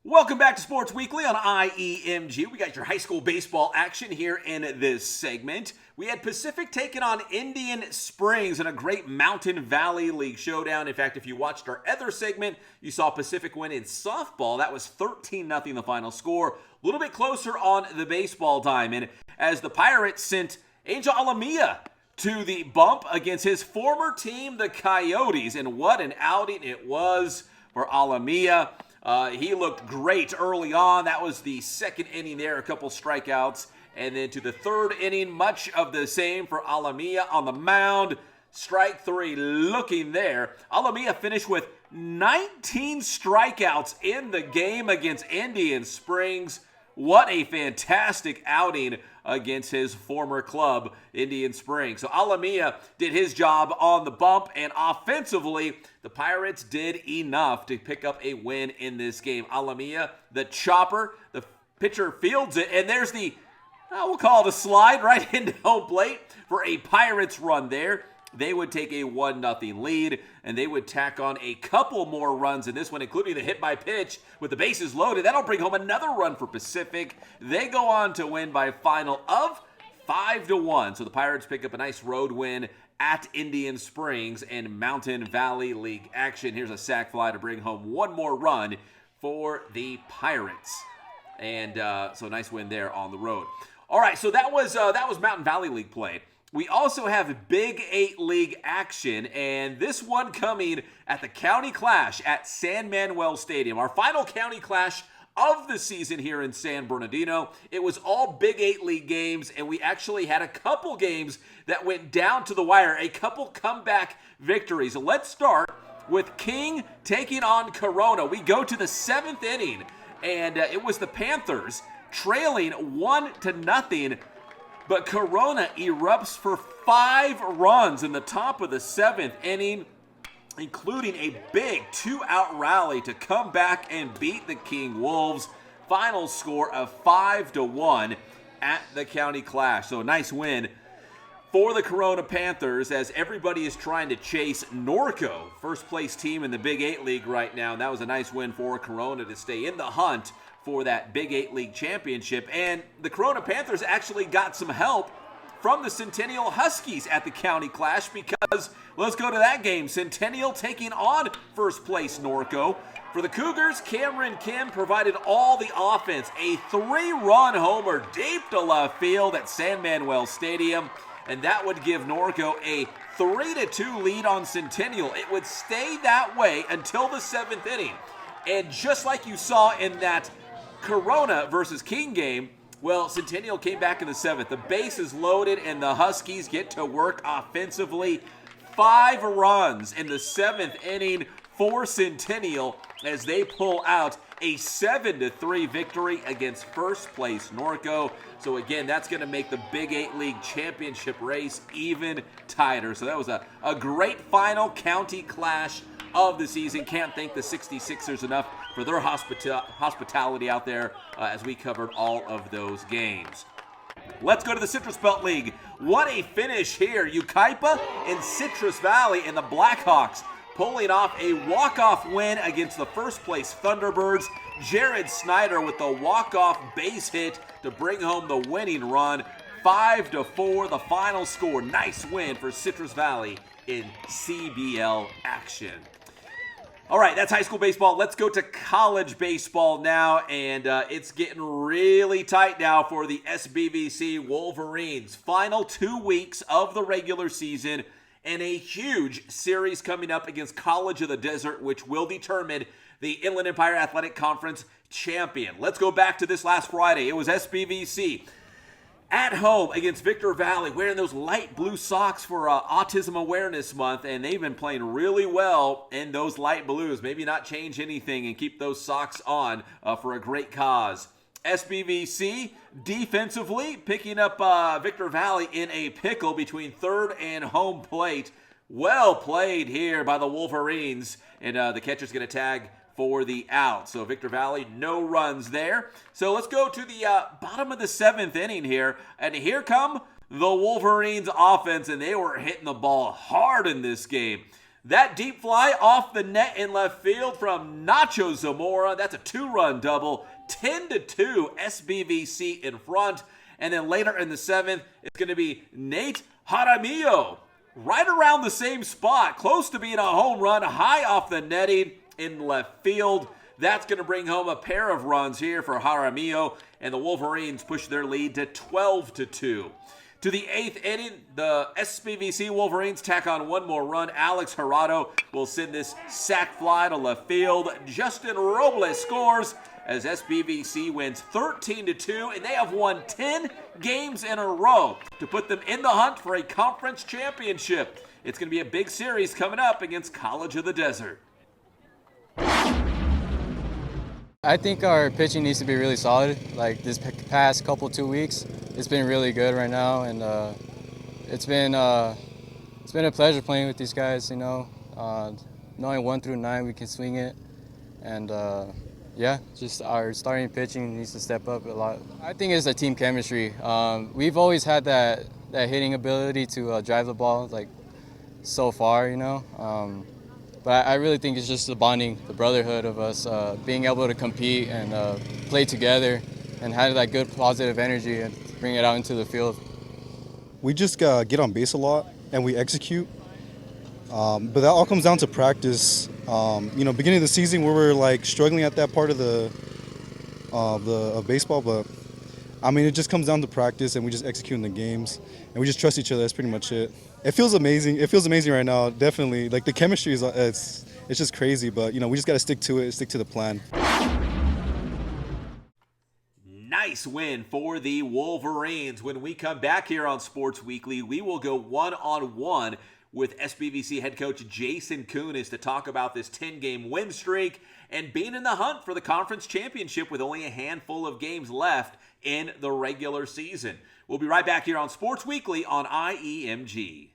Welcome back to Sports Weekly on IEMG. We got your high school baseball action here in this segment. We had Pacific taking on Indian Springs in a great Mountain Valley League showdown. In fact, if you watched our other segment, you saw Pacific win in softball. That was 13-0 the final score. A little bit closer on the baseball diamond as the Pirates sent Angel Alamia to the bump against his former team, the Coyotes. And what an outing it was for Alamia. He looked great early on. That was the second inning there, a couple strikeouts. And then to the third inning, much of the same for Alamia on the mound. Strike three looking there. Alamia finished with 19 strikeouts in the game against Indian Springs. What a fantastic outing against his former club, Indian Springs. So Alamia did his job on the bump, and offensively, the Pirates did enough to pick up a win in this game. Alamia, the chopper, the pitcher fields it, and there's the, we'll call it a slide right into home plate for a Pirates run there. They would take a 1-0 lead, and they would tack on a couple more runs in this one, including the hit by pitch with the bases loaded. That'll bring home another run for Pacific. They go on to win by a final of 5-1. So the Pirates pick up a nice road win at Indian Springs and Mountain Valley League action. Here's a sac fly to bring home one more run for the Pirates. And so nice win there on the road. All right, so that was Mountain Valley League play. We also have Big 8 League action, and this one coming at the County Clash at San Manuel Stadium. Our final County Clash of the season here in San Bernardino. It was all Big 8 League games, and we actually had a couple games that went down to the wire, a couple comeback victories. Let's start with King taking on Corona. We go to the 7th inning, and it was the Panthers trailing 1-0. But Corona erupts for 5 runs in the top of the 7th inning, including a big 2-out rally to come back and beat the King Wolves. Final score of 5-1 at the County Clash. So a nice win for the Corona Panthers as everybody is trying to chase Norco, first place team in the Big 8 League right now. And that was a nice win for Corona to stay in the hunt for that Big 8 League championship. And the Corona Panthers actually got some help from the Centennial Huskies at the County Clash because, let's go to that game. Centennial taking on first place Norco. For the Cougars, Cameron Kim provided all the offense. A 3-run homer deep to left field at San Manuel Stadium. And that would give Norco a 3-2 lead on Centennial. It would stay that way until the 7th inning. And just like you saw in that Corona versus King game, well, Centennial came back in the 7th. The base is loaded, and the Huskies get to work offensively. 5 runs in the 7th inning for Centennial as they pull out a 7-3 victory against first place Norco. So again, that's going to make the Big 8 League championship race even tighter. So that was a great final county clash of the season. Can't thank the 66ers enough for their hospitality out there as we covered all of those games. Let's go to the Citrus Belt League. What a finish here. Yucaipa and Citrus Valley and the Blackhawks pulling off a walk-off win against the first place Thunderbirds. Jared Snyder with the walk-off base hit to bring home the winning run. 5-4 the final score. Nice win for Citrus Valley in CBL action. All right, that's high school baseball. Let's go to college baseball now, and it's getting really tight now for the SBVC Wolverines. Final 2 weeks of the regular season and a huge series coming up against College of the Desert, which will determine the Inland Empire Athletic Conference champion. Let's go back to this last Friday. It was SBVC at home against Victor Valley, wearing those light blue socks for Autism Awareness Month, and they've been playing really well in those light blues. Maybe not change anything and keep those socks on for a great cause. SBVC defensively picking up Victor Valley in a pickle between third and home plate. Well played here by the Wolverines, and the catcher's going to tag for the out. So Victor Valley, no runs there. So let's go to the bottom of the 7th inning here. And here come the Wolverines offense, and they were hitting the ball hard in this game. That deep fly off the net in left field from Nacho Zamora. That's a 2-run double. 10-2 SBVC in front. And then later in the 7th, it's going to be Nate Jaramillo. Right around the same spot, close to being a home run, high off the netting in left field. That's going to bring home a pair of runs here for Jaramillo, and the Wolverines push their lead to 12-2. To the 8th inning, the SBVC Wolverines tack on one more run. Alex Gerardo will send this sac fly to left field. Justin Robles scores as SBVC wins 13-2, and they have won 10 games in a row to put them in the hunt for a conference championship. It's going to be a big series coming up against College of the Desert. I think our pitching needs to be really solid. Like this past 2 weeks, it's been really good right now, and it's been a pleasure playing with these guys. You know, knowing 1 through 9 we can swing it, and yeah, just our starting pitching needs to step up a lot. I think it's the team chemistry. We've always had that hitting ability to drive the ball like so far, you know. But I really think it's just the bonding, the brotherhood of us being able to compete and play together and have that good positive energy and bring it out into the field. We just get on base a lot and we execute. But that all comes down to practice. You know, beginning of the season we were like struggling at that part of baseball, but I mean it just comes down to practice and we just execute in the games and we just trust each other. That's pretty much it. It feels amazing. It feels amazing right now. Definitely, like the chemistry is it's just crazy. But you know, we just got to stick to it, stick to the plan. Nice win for the Wolverines. When we come back here on Sports Weekly, we will go one-on-one with SBVC head coach Jason Kunis to talk about this 10-game win streak and being in the hunt for the conference championship with only a handful of games left in the regular season. We'll be right back here on Sports Weekly on IEMG.